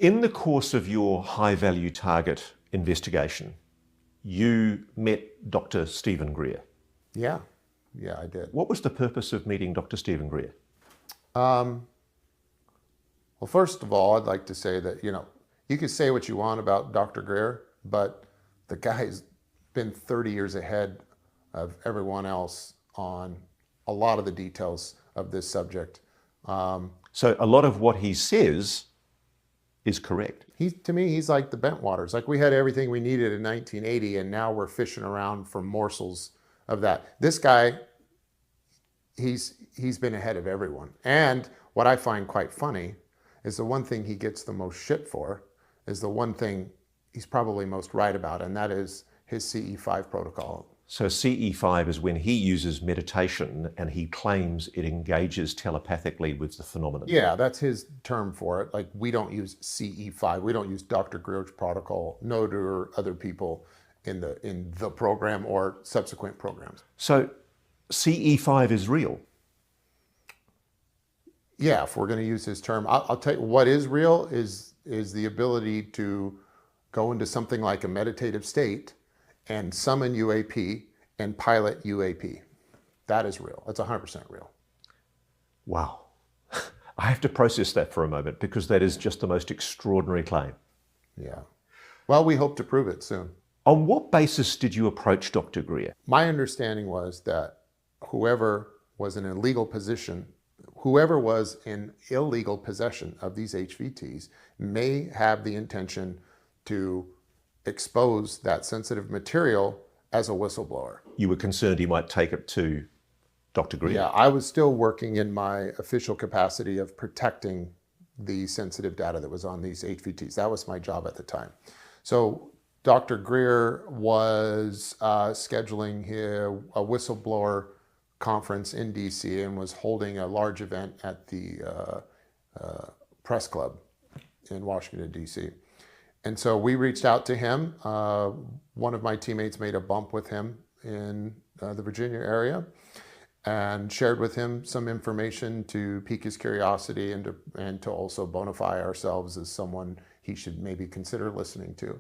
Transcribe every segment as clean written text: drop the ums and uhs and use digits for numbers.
In the course of your high-value target investigation, you met Dr. Stephen Greer. Yeah, I did. What was the purpose of meeting Dr. Stephen Greer? Well, first of all, I'd like to say that, you can say what you want about Dr. Greer, but the guy's been 30 years ahead of everyone else on a lot of the details of this subject. So a lot of what he says is correct. To me, he's like the Bentwaters. Like, we had everything we needed in 1980, and now we're fishing around for morsels of that. This guy, he's been ahead of everyone. And what I find quite funny is the one thing he gets the most shit for is the one thing he's probably most right about, and that is his CE5 protocol. So CE5 is when he uses meditation and he claims it engages telepathically with the phenomenon. Yeah, that's his term for it. Like, we don't use CE5. We don't use Dr. Greer's protocol. No do other people in the program or subsequent programs. So CE5 is real? Yeah, if we're going to use his term. I'll tell you what is real is the ability to go into something like a meditative state and summon UAP and pilot UAP. That is real. That's 100% real. Wow. I have to process that for a moment, because that is just the most extraordinary claim. Yeah. Well, we hope to prove it soon. On what basis did you approach Dr. Greer? My understanding was that whoever was in illegal possession of these HVTs may have the intention to expose that sensitive material as a whistleblower. You were concerned he might take it to Dr. Greer? Yeah, I was still working in my official capacity of protecting the sensitive data that was on these HVTs. That was my job at the time. So Dr. Greer was scheduling a whistleblower conference in DC and was holding a large event at the press club in Washington, DC. And so we reached out to him. One of my teammates made a bump with him in the Virginia area and shared with him some information to pique his curiosity and to also bona fide ourselves as someone he should maybe consider listening to.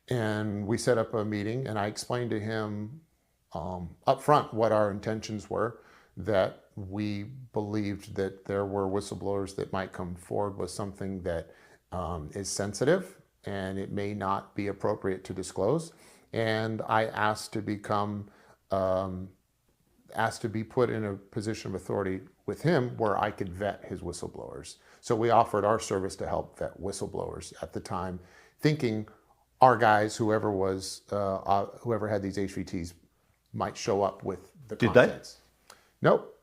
And we set up a meeting, and I explained to him up front what our intentions were, that we believed that there were whistleblowers that might come forward with something that is sensitive and it may not be appropriate to disclose. And I asked to be put in a position of authority with him where I could vet his whistleblowers. So we offered our service to help vet whistleblowers at the time, thinking our guys, whoever had these HVTs, might show up with the contents. Did they? Nope.